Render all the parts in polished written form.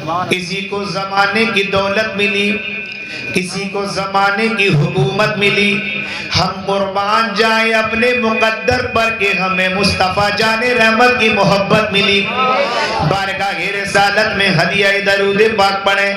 किसी को ज़माने की दौलत मिली, किसी को ज़माने की हुकूमत मिली। हम कुर्बान जाए अपने मुकद्दर पर कि हमें मुस्तफ़ा जाने रहमत की मोहब्बत मिली। बारगाह रिसालत में हदिया दरूद पाक पढ़े।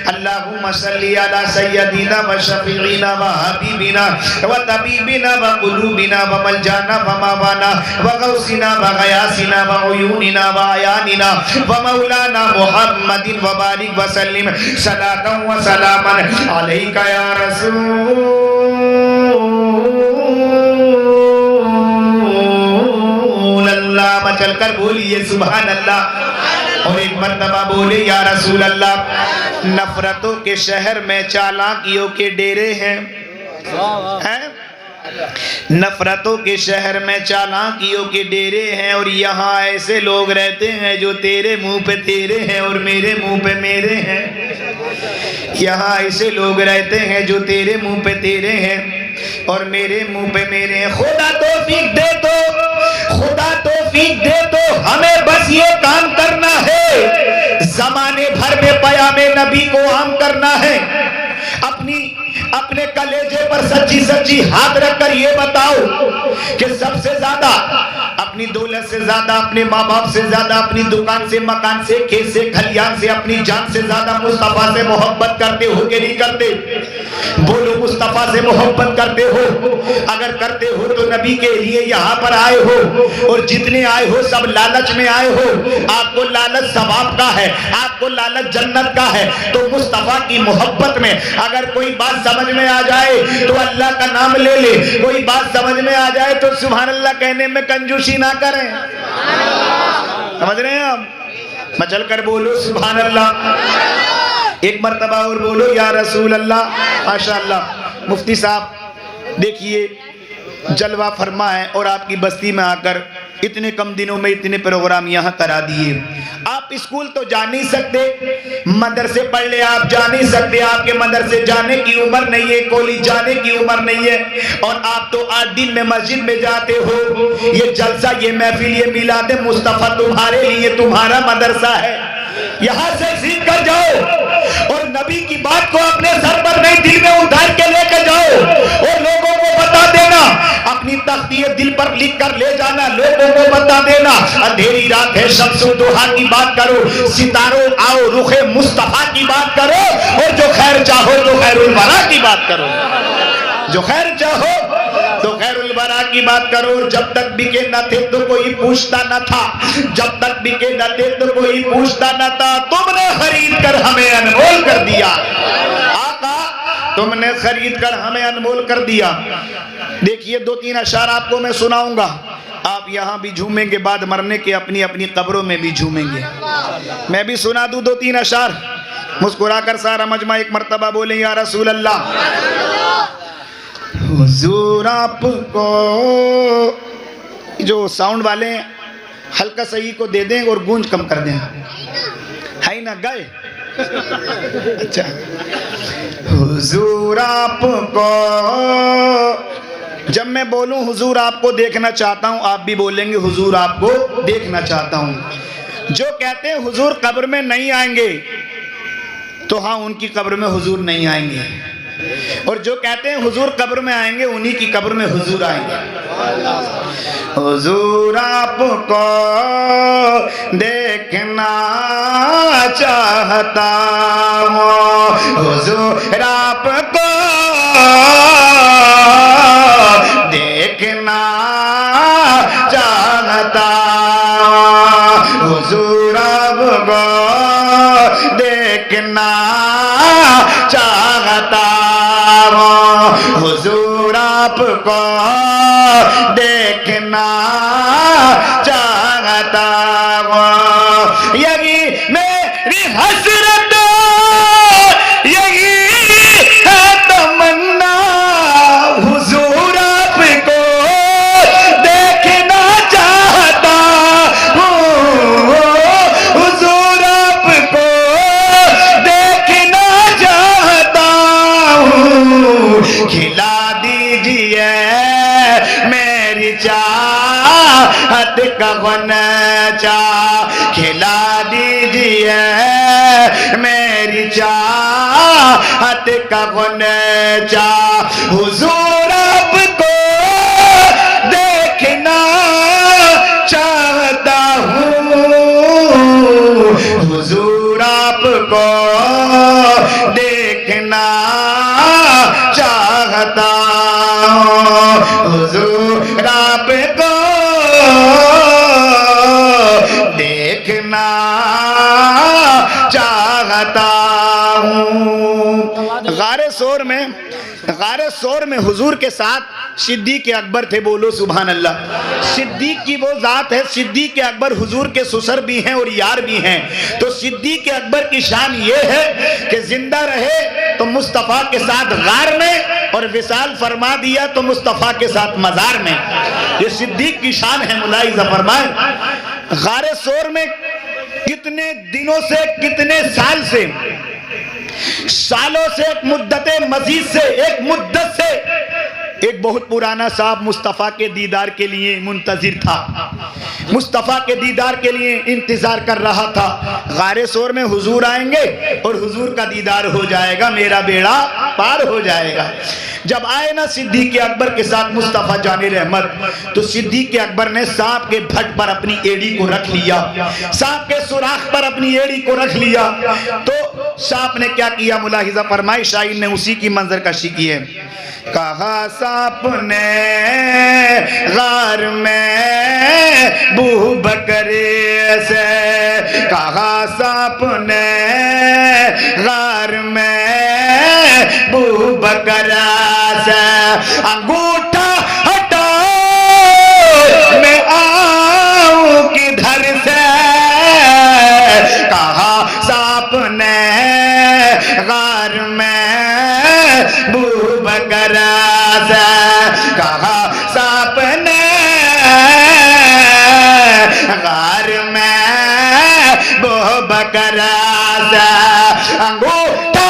अल्लाहुम्मा सल्ली अला सय्यदिना व शफीईना व हबीबिना व तबीबिना व कुलूबिना व मलजाना व मवाना व गौसिना व गयासिना व उयूनिना व अयानिना व मौलाना मुहम्मदिन व बारिक व सल्लिम सलातन व सलामन अलैका या रसूल अल्लाह। चलकर बोलिए सुभान अल्लाह और एक मर्तबा बोले या रसूल अल्लाह। नफरतों के शहर में चालाकियों के डेरे हैं, नफरतों के शहर में चालाकियों के डेरे हैं और यहाँ ऐसे लोग रहते हैं जो तेरे मुंह पे तेरे हैं और मेरे मुंह पे मेरे हैं। यहाँ ऐसे लोग रहते हैं जो तेरे मुंह पे तेरे हैं और मेरे मुंह पे मेरे हैं। खुदा तौफीक दे तो, खुदा तौफीक दे तो हमें बस ये काम करना है, जमाने भर में पयामे नबी को आम करना है। अपने कलेजे पर सच्ची सच्ची हाथ रखकर ये बताओ कि सबसे ज्यादा अपनी दौलत से ज्यादा, अपने माँ बाप से ज्यादा, अपनी दुकान से, मकान से, खेत से, खलियान से, अपनी जान से ज्यादा मुस्तफा से मोहब्बत करते हो कि नहीं करते? बोलो, मुस्तफा से मोहब्बत करते हो? अगर करते हो तो नबी के लिए यहाँ पर आए हो और जितने आए हो सब लालच में आए हो। आपको लालच सवाब का है, आपको लालच जन्नत का है। तो मुस्तफा की मोहब्बत में अगर कोई बात समझ में आ जाए तो अल्लाह का नाम ले ले, कोई बात समझ में आ जाए तो सुभान अल्लाह कहने में कंजूसी ना करें। समझ रहे हैं आप? मचल कर बोलो सुभान अल्लाह। एक मर्तबा और बोलो या रसूल अल्लाह। माशाअल्लाह मुफ्ती साहब देखिए जलवा फरमा है और आपकी बस्ती में आकर इतने कम दिनों में इतने प्रोग्राम यहाँ करा दिए। आप स्कूल तो जा नहीं सकते, मदरसे पढ़ ले आप जा नहीं सकते, आपके मदरसे जाने की उम्र नहीं है, कॉलेज जाने की उम्र नहीं है और आप तो 8 दिन में मस्जिद में जाते हो। ये जलसा, ये महफिल, ये मिलाद मुस्तफा तुम्हारे लिए, तुम्हारा मदरसा है। यहाँ से सीख कर जाओ और नबी की बात को अपने सर पर नहीं दिल में उतार के लेकर जाओ और लोगों को बता देना, अपनी तख्ती दिल पर लिख कर ले जाना, लोगों को बता देना अंधेरी रात है शम्सुल दुहा की बात करो, सितारों आओ रुखे मुस्तफा की बात करो और जो खैर चाहो तो खैरुल वरा की बात करो, जो खैर चाहो तो खैरुल वरा की बात करो। जब तक बिके न थे तो कोई पूछता न था, जब तक बिके न थे तो कोई पूछता न था, तुमने खरीद कर हमें अनमोल कर दिया। आका तुमने खरीद कर हमें अनमोल कर दिया। देखिए 2-3 अशार आपको मैं सुनाऊंगा, आप यहाँ भी झूमेंगे, बाद मरने के अपनी अपनी कब्रों में भी झूमेंगे। मैं भी सुना दूं 2-3 अशार, मुस्कुराकर सारा मजमा एक मर्तबा बोले या रसूल अल्लाह। हुजूर आपको, जो साउंड वाले हल्का सही को दे दें और गूंज कम कर दें, है ना? गए? अच्छा। हुजूर आपको, जब मैं बोलूं हुजूर आपको देखना चाहता हूं, आप भी बोलेंगे हुजूर आपको देखना चाहता हूं। जो कहते हैं हुजूर कब्र में नहीं आएंगे तो हाँ, उनकी कब्र में हुजूर नहीं आएंगे, और जो कहते हैं हुजूर कब्र में आएंगे उन्हीं की कब्र में हुजूर आएंगे। हुजूर आपको देखना चाहता हूँ, हुजूर आपको देखना चाहता हूँ, हुजूर आपको देखना चाहता हूँ, हुजूर आपको देखना चाहता हूँ। यही मेरी हसरत, यही है तमन्ना, हुजूर आपको देखना चाहता हूँ, हुजूर आपको देखना चाहता हूँ। खिला दीजिए मेरी चाहत का गनचा, खिला दीजिए का गुनचा, हुजूर आपको देखना चाहता हूँ, हुजूर आपको देखना चाहता हूँ, हुजूर आपको देखना चाहता हूँ। गारे सोर में हुजूर के साथ सिद्दीक अकबर थे। बोलो सुभान अल्लाह। सिद्दीक की वो जात है, सिद्दीक अकबर हुजूर के ससुर भी हैं और यार भी हैं। तो सिद्दीक अकबर की शान ये है कि जिंदा रहे तो मुस्तफ़ा के साथ गार में, और विसाल फरमा दिया तो मुस्तफ़ा के साथ मजार में। ये सिद्दीक की शान है। मुलाहिज़ा फरमाए, गारे सोर में कितने दिनों से, कितने साल से, सालों से, एक मुद्दत मजीद से, एक मुद्दत से एक बहुत पुराना साहब मुस्तफ़ा के दीदार के लिए मुंतजिर था, मुस्तफ़ा के दीदार के लिए इंतजार कर रहा था। गारे सोर में हुजूर आएंगे और हुजूर का दीदार हो जाएगा, मेरा बेड़ा पार हो जाएगा। जब आए ना सिद्दीक अकबर के साथ मुस्तफ़ा जाने रहमत, तो सिद्दीक अकबर ने सांप के भट पर अपनी एड़ी को रख लिया, सांप के सुराख पर अपनी एड़ी को रख लिया। तो सांप ने क्या किया? मुलाहिज़ा फरमाई, शायर ने उसी की मंजर कशी की है। कहा सांप ने गार में बू बकरे से, कहा सांप ने गार में बू बकरा से, अंगूठा हटा मैं आऊं किधर से, कहा सांप ने गार में बू बकरा से, कहा सांप ने गार में बू बकरा से, अंगूठा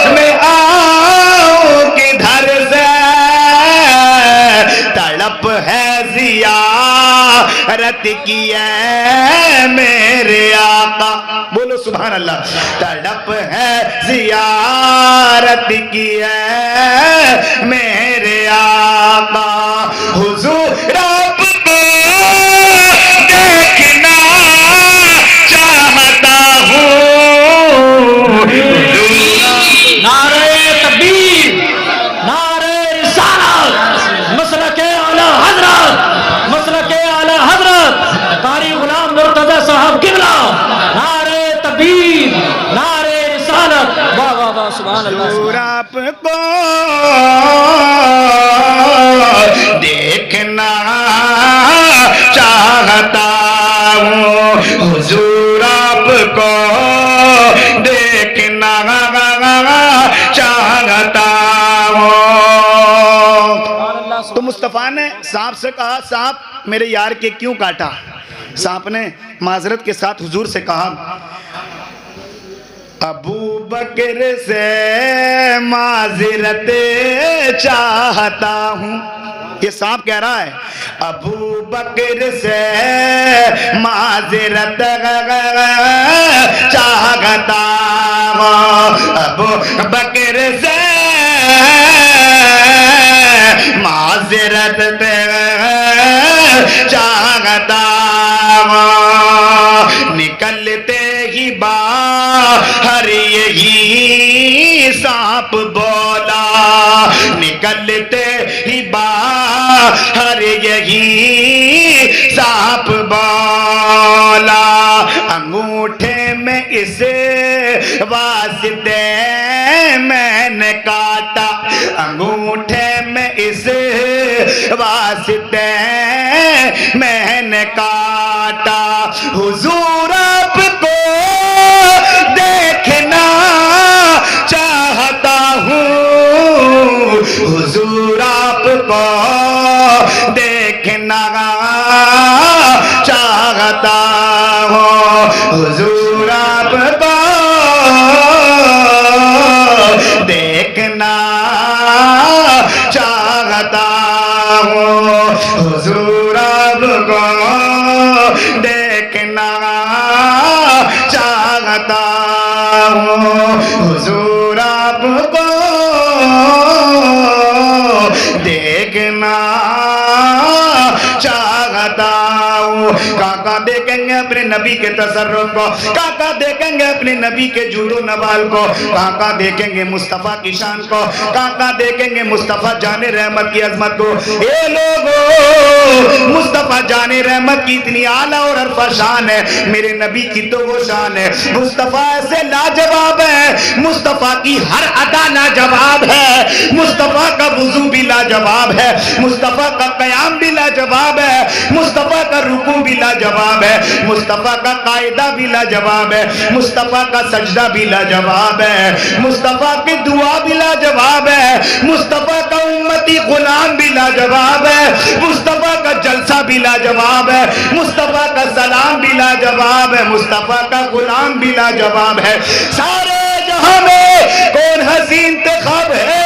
मैं आऊं किधर से, तड़प है ज़ियारत की है मेरे आका। बोलो सुभान अल्लाह। तड़प है ज़ियारत की है मेरे आका, हुजूर आपको देखना चाहता हूँ। नारे तकबीर, नारे रिसालत, मसलके आला हजरत, मसलके आला हजरत कारी गुलाम मुर्तजा साहब किबला। नारे तकबीर, नारे रिसालत। वाह वाह वाह, सुभान अल्लाह। हुजूर आपको देखना चाहता हूँ, हुजूर आपको देखना चाहता हूँ। तो मुस्तफ़ा ने सांप से कहा, सांप मेरे यार के क्यों काटा? सांप ने माजरत के साथ हुजूर से कहा, अबू बकर से माजरत चाहता हूँ। ये सांप कह रहा है, अबू बकर से माजरत चाहता हूँ, अबू बकर से माजरत चाहता हूँ। निकलते ही बाहर यही सांप बोला, निकलते ही बाहर यही सांप बोला, अंगूठे में इसे वास्ते मैंने काटा, अंगूठे में इसे वास्ते मैंने काटा, हुजूर आपको देखना चाहता हूँ, हुजूर आपको देखना चाहता हूँ, हुजूर आपको देखना चाहता हूँ, हुजूर आपको देखना चाहता हूँ हुजूर आपको देखना चाहता हूँ। काका देखेंगे अपने नबी के तसर्रुफ को, काका देखेंगे अपने नबी के जूदो नवाल को, काका देखेंगे मुस्तफ़ा की शान को, काका देखेंगे मुस्तफ़ा जाने रहमत की अजमत को। ये लोगों मुस्तफ़ा जाने रहमत की इतनी आला और अरफा शान है, मेरे नबी की तो वो शान है। मुस्तफ़ा ऐसे लाजवाब है, मुस्तफ़ा की हर अदा लाजवाब है, मुस्तफ़ा का वुज़ू भी लाजवाब है, मुस्तफ़ा का क़याम भी लाजवाब है, मुस्तफ़ा का रुकू भी लाजवाब है, मुस्तफ़ा का कायदा भी लाजवाब है, मुस्तफ़ा का सजदा भी लाजवाब है, मुस्तफ़ा की दुआ भी लाजवाब है, मुस्तफ़ा का उम्मती गुलाम भी लाजवाब है, मुस्तफ़ा का जलसा भी लाजवाब है, मुस्तफ़ा का सलाम भी लाजवाब है, मुस्तफ़ा का गुलाम भी लाजवाब है। सारे जहां में कौन हसीन इंतखाब है,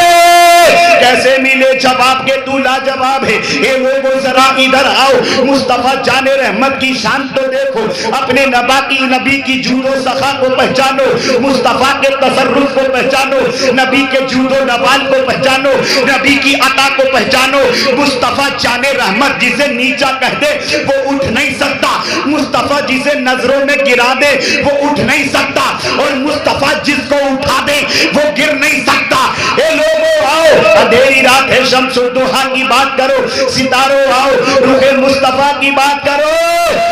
कैसे मिले जवाब के तू लाजवाब है। ये लोगों जरा इधर आओ, मुस्तफ़ा जाने रहमत की शान तो देखो, अपने नबी की जूदो सखा को पहचानो, मुस्तफ़ा के तसर्रुफ को पहचानो, नबी के जूदो नवाल को पहचानो, नबी की अता को पहचानो। मुस्तफ़ा जाने रहमत जिसे नीचा कह दे वो उठ नहीं सकता, मुस्तफ़ा जिसे नजरों में गिरा दे वो उठ नहीं सकता, और मुस्तफ़ा जिसको उठा दे वो गिर नहीं सकता। ये लोगों आओ, अंधेरी रात है शम्सुद्दुहा की बात करो, सितारों आओ रूहे मुस्तफ़ा की बात करो,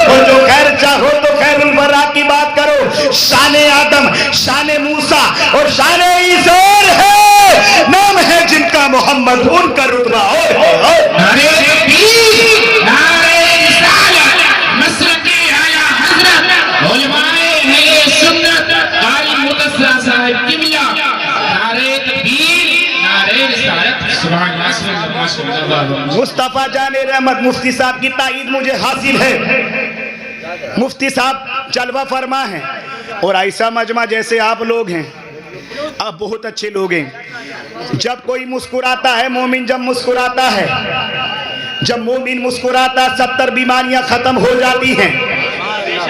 और जो खैर चाहो तो खैरुल वरा की बात करो। शाने आदम, शाने मूसा और शाने ईसा है, नाम है जिनका मोहम्मद, उनका रुतबा मुस्तफ़ा जाने रहमत। मुफ्ती साहब की ताईद मुझे हासिल है, मुफ्ती साहब जलवा फरमा है, और ऐसा मजमा जैसे आप लोग हैं, आप बहुत अच्छे लोग हैं। जब कोई मुस्कुराता है, मोमिन जब मुस्कुराता है, जब मोमिन मुस्कुराता 70 बीमारियां खत्म हो जाती हैं,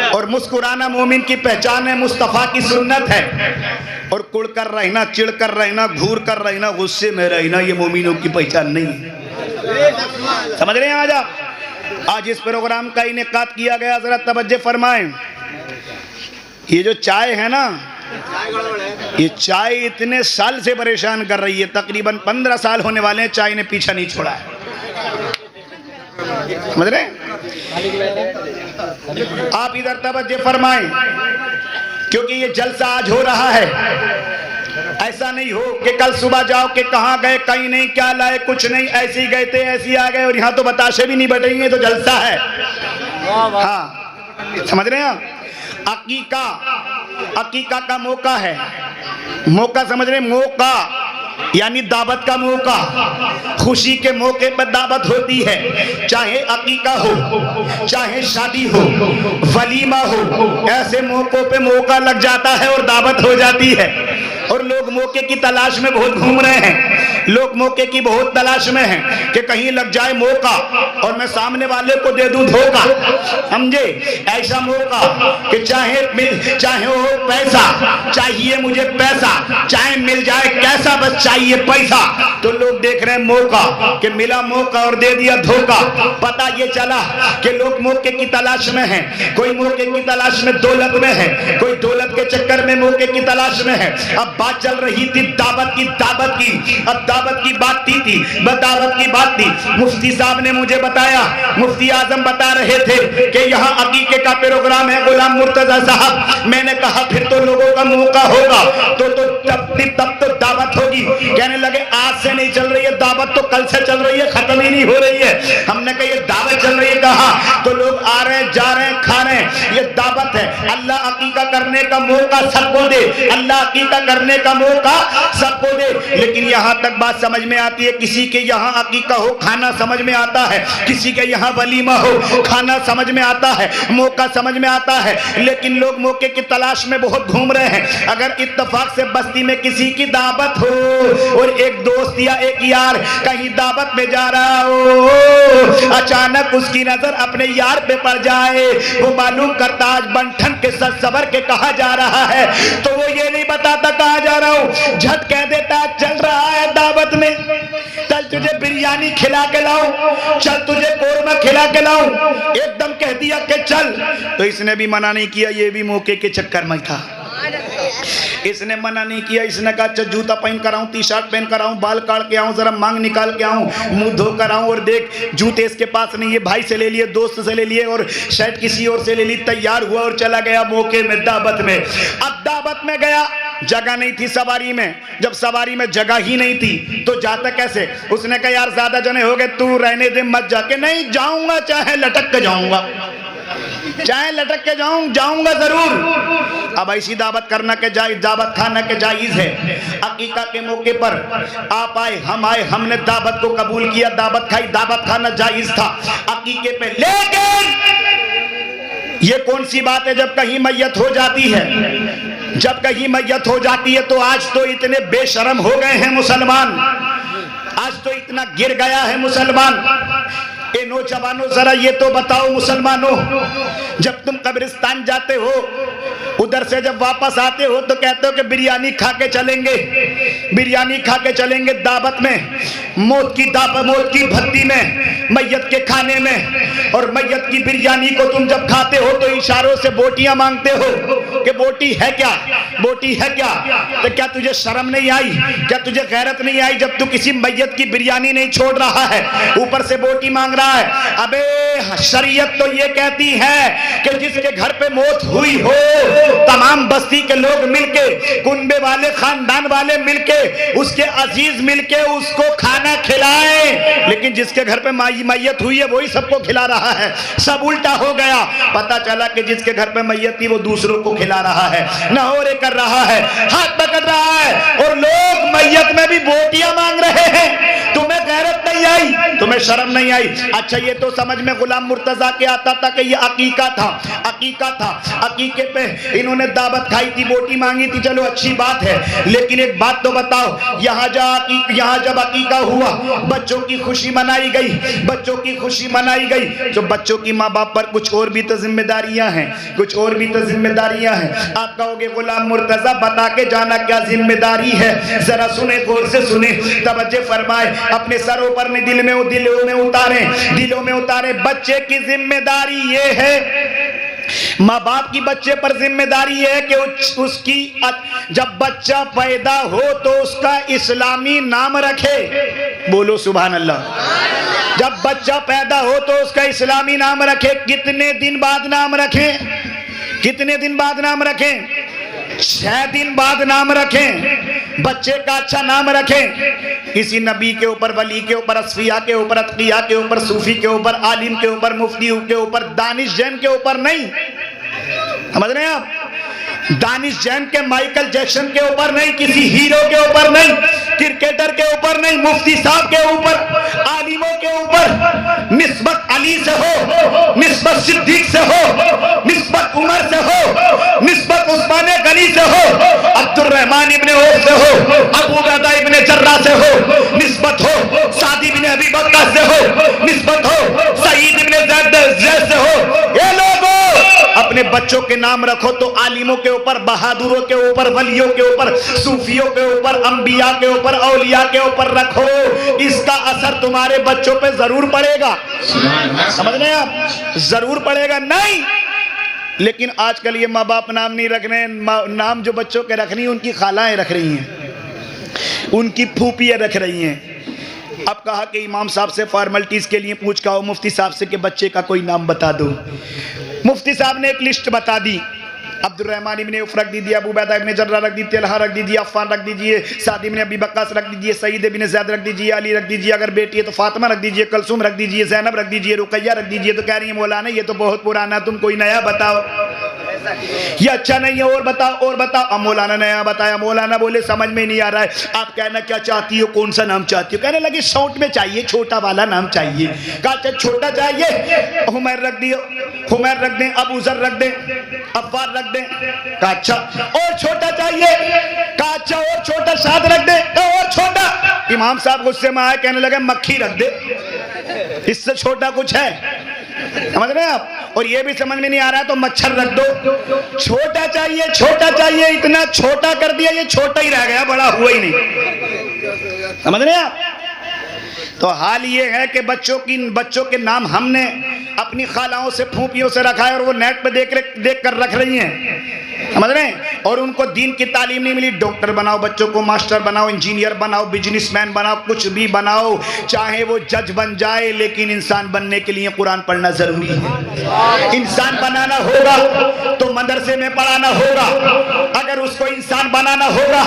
और मुस्कुराना मोमिन की पहचान है, मुस्तफ़ा की सुन्नत है। और कुड़ कर रहना, चिड़ कर रहना, घूर कर रहना, गुस्से में रहना, ये मोमिनों की पहचान नहीं है। समझ रहे हैं? आज इस प्रोग्राम का इनेकाद किया गया, जरा तवज्जो फरमाएं। ये जो चाय है ना, ये चाय इतने साल से परेशान कर रही है, तकरीबन 15 साल होने वाले हैं, चाय ने पीछा नहीं छोड़ा है। समझ रहे? आप इधर तवज्जो फरमाएं, क्योंकि ये जलसा आज हो रहा है। ऐसा नहीं हो कि कल सुबह जाओ कि कहाँ गए, कहीं नहीं, क्या लाए, कुछ नहीं, ऐसे ही गए थे, ऐसे ही आ गए, और यहाँ तो बताशे भी नहीं बटेंगे, तो जलसा है। हाँ, समझ रहे हैं? अकीका, अकीका का मौका है, मौका समझ रहे? मौका यानी दावत का मौका, खुशी के मौके पर दावत होती है, चाहे अकीका हो, चाहे शादी हो, वलीमा हो, ऐसे मौकों पे मौका लग जाता है और दावत हो जाती है। और लोग मौके की तलाश में बहुत घूम रहे हैं, लोग मौके की बहुत तलाश में हैं कि कहीं लग जाए मौका और मैं सामने वाले को दे दूं धोखा। समझे? ऐसा मौका कि चाहे हो पैसा, चाहिए मुझे पैसा, चाहे मिल जाए कैसा, बस चाहिए पैसा। तो लोग देख रहे हैं मौका कि मिला मौका और दे दिया धोखा। पता ये चला कि लोग मौके की तलाश में हैं, कोई मौके की तलाश में दौलत में है, कोई दौलत के चक्कर में मौके की तलाश में है। अब बात चल रही थी दावत की, अब दावत की बात थी, दावत की बात थी। मुफ्ती साहब ने मुझे बताया, मुफ्ती आजम बता रहे थे कि यहाँ अकीके का प्रोग्राम है, गुलाम मुर्तजा साहब। मैंने कहा फिर तो लोगों का मौका होगा, तो तब तो दावत होगी। कहने लगे आज से नहीं चल रही है दावत, तो कल से चल रही है, खत्म ही नहीं हो रही है। हमने कहा ये दावत चल रही है, कहा तो लोग आ रहे हैं, जा रहे हैं, खा रहे हैं, ये दावत है। अल्लाह अकीका करने का मौका सबको दे, अल्लाह अकीका करने का मौका सबको दे। लेकिन यहाँ तक बात समझ में आती है, किसी के यहाँ अकीका हो खाना समझ में आता है, किसी के यहाँ वलीमा हो खाना समझ में आता है, मौका समझ में आता है, लेकिन लोग मौके की तलाश में बहुत घूम रहे हैं। अगर इत्तेफाक से बस्ती में किसी की दावत हो और एक दोस्त या एक यार कहीं दावत में जा रहा हो, अचानक उसकी नजर अपने यार पे पड़ जाए, वो मालूम करता आज बंठन के सच सबर के कहा जा रहा है, तो वो ये नहीं बताता कहा जा रहा हूं, झट कह देता चल रहा है दावत में, चल तुझे बिरयानी खिला के लाऊं, चल तुझे कोरमा खिला के लाऊं, एकदम कह दिया कि चल। तो इसने भी मना नहीं किया, ये भी मौके के चक्कर में था, इसने मना नहीं किया, इसने कहा अच्छा जूता पहन कर आऊं, टी शर्ट पहन कर आऊं, बाल काट के आऊं, जरा मांग निकाल के आऊं, मुंह धो कर आऊं, और देख जूते इसके पास नहीं है, भाई से ले लिए, दोस्त से ले लिए, और शर्ट किसी और से ले ली, तैयार हुआ और चला गया मौके में दावत में। अब दावत में गया, जगह नहीं थी सवारी में, जब सवारी में जगह ही नहीं थी तो जाता कैसे, उसने कहा यार ज्यादा जने हो गए, तू रहने दे मत जाके, नहीं जाऊंगा, चाहे लटक के जाऊंगा, चाहे लटक के जाऊंगा जरूर। अब ऐसी दावत करना के जायज, दावत खाना के जायज है। अकीका के मौके पर आप आए, हम आए, हमने दावत को कबूल किया, दावत खाई, दावत खाना जायज था अकीके पे। लेकिन ये कौन सी बात है जब कहीं मैयत हो जाती है, जब कहीं मैयत हो जाती है तो आज तो इतने बेशरम हो गए हैं मुसलमान, आज तो इतना गिर गया है मुसलमान। ए नौजवानों जरा ये तो बताओ मुसलमानों, जब तुम कब्रिस्तान जाते हो उधर से जब वापस आते हो तो कहते हो कि बिरयानी खा के चलेंगे, बिरयानी खा के चलेंगे दावत में, मौत की भत्ती में, मैयत के खाने में, और मैयत की बिरयानी को तुम जब खाते हो तो इशारों से बोटियां मांगते हो कि बोटी है क्या, बोटी है क्या। तो क्या तुझे शर्म नहीं आई, क्या तुझे गैरत नहीं आई जब तू किसी मैयत की बिरयानी नहीं छोड़ रहा है, ऊपर से बोटी मांग रहा है। अबे शरीयत तो ये कहती है कि जिसके घर पे मौत हुई हो तमाम बस्ती के लोग मिलके, कुनबे वाले, खानदान वाले मिलके, उसके अजीज मिलके उसको खाना खिलाएं, लेकिन जिसके घर पे मैयत हुई है वही सबको खिला रहा है। सब उल्टा हो गया, पता चला कि जिसके घर पे मैयत थी वो दूसरों को खिला रहा है, नहोरे कर रहा है, हाथ पकड़ रहा है, और लोग मैयत में भी बोटियां मांग रहे हैं। तुम्हें गैरत नहीं आई, तुम्हें शर्म नहीं आई। अच्छा ये तो समझ में गुलाम मुर्तजा के आता था कि ये अकीका था, अकीका था, अकीके पे इन्होंने दावत खाई थी, बोटी मांगी थी, चलो अच्छी बात है। लेकिन एक बात तो बताओ, यहाँ जब अकीका हुआ बच्चों की खुशी मनाई गई, बच्चों की खुशी मनाई गई, तो बच्चों की माँ बाप पर कुछ और भी तो जिम्मेदारियां हैं, कुछ और भी तो जिम्मेदारियां हैं। आप कहोगे गुलाम मुर्तजा बता के जाना क्या जिम्मेदारी है, जरा सुने, गौर से सुने, तवज्जो फरमाए, अपने सरों पर में दिलों में उतारे। बच्चे की जिम्मेदारी ये है, माँ बाप की बच्चे पर जिम्मेदारी है कि उसकी जब बच्चा पैदा हो तो उसका इस्लामी नाम रखे। बोलो सुभान अल्लाह। जब बच्चा पैदा हो तो उसका इस्लामी नाम रखे। कितने दिन बाद नाम रखें, कितने दिन बाद नाम रखें? 6 दिन बाद नाम रखें। बच्चे का अच्छा नाम रखें, किसी नबी के ऊपर, वली के ऊपर, असफिया के ऊपर, अतकिया के ऊपर, सूफी के ऊपर, आलिम के ऊपर, मुफ्ती के ऊपर, दानिश जैन के ऊपर नहीं। समझ रहे हैं आप? दानिश जैन के, माइकल जैक्सन के ऊपर नहीं, किसी हीरो के ऊपर नहीं, क्रिकेटर के ऊपर नहीं, मुफ्ती साहब के ऊपर, आलिमों के ऊपर। निस्बत अली से हो, निस्बत सिद्दीक से हो, निस्बत उमर से हो, निस्बत उस्मान गनी से हो, अब्दुल रहमान इब्ने औफ से हो, अबू उबैदा इब्ने जर्राह से हो, निस्बत हो सादी इब्ने अबी बकर से हो, निस्बत हो सईद इब्ने ज़ैद से हो। ये लोगों अपने बच्चों के नाम रखो तो आलिमों के ऊपर, बहादुरों के ऊपर, वलियों के ऊपर, सूफियों के ऊपर, अंबिया के ऊपर, औलिया के ऊपर रखो। इसका असर तुम्हारे बच्चों पे जरूर पड़ेगा। समझ रहे हैं आप? जरूर पड़ेगा। नहीं, लेकिन आजकल ये माँ बाप नाम नहीं रख रहे हैं। नाम जो बच्चों के रख रही हैं उनकी खालाएं रख रही हैं, उनकी फूफियां रख रही हैं। अब कहा कि इमाम साहब से फॉर्मेलिटीज के लिए पूछ का हो, मुफ्ती साहब से कि बच्चे का कोई नाम बता दो। मुफ्ती साहब ने एक लिस्ट बता दी, अब्दुल रहमान इब्ने औफ रख दीजिए, अबू उबैदा इब्ने जर्राह रख दीजिए, तलहा रख दीजिए, अफ़ान रख दीजिए, साद इब्ने अबी वक्कास रख दीजिए, सईद इब्ने ज़ैद रख दीजिए, अली रख दीजिए, अगर बेटी है तो फातिमा रख दीजिए, कलसूम रख दीजिए, ज़ैनब रख दीजिए, रुकैया रख दीजिए। तो कह रही है मौलाना ये तो बहुत पुराना, तुम कोई नया बताओ, ये अच्छा नहीं है, और बताओ और बताओ। अब मौलाना नया बताया, मौलाना बोले समझ में नहीं आ रहा है, आप कहना क्या चाहती हो, कौन सा नाम चाहती हो? कहने लगी शॉर्ट में चाहिए, छोटा वाला नाम चाहिए। कहा छोटा चाहिए, हुमैर रख दियो, हुमैर रख दें, अबू ज़र रख दें, अब्बार रख दें। कहा अच्छा, और छोटा चाहिए? कहा अच्छा, और छोटा साद रख दें, और इमाम साहब गुस्से में आए, कहने लगे मक्खी रख दे, इससे छोटा कुछ है? समझ रहे हैं आप? और ये भी समझ में नहीं आ रहा है तो मच्छर रख दो। छोटा चाहिए, छोटा चाहिए, इतना छोटा कर दिया, ये छोटा ही रह गया, बड़ा हुआ ही नहीं। समझ रहे हैं आप? तो हाल ये है कि बच्चों के नाम हमने अपनी खालाओं से, फूफियों से रखा है और वो नेट पे देख कर रख रही हैं। समझ रहे हैं? और उनको दीन की तालीम नहीं मिली। डॉक्टर बनाओ बच्चों को, मास्टर बनाओ, इंजीनियर बनाओ, बिजनेसमैन बनाओ, कुछ भी बनाओ, चाहे वो जज बन जाए, लेकिन इंसान बनने के लिए कुरान पढ़ना जरूरी है। इंसान बनाना होगा तो मदरसे में पढ़ाना होगा। अगर उसको इंसान बनाना होगा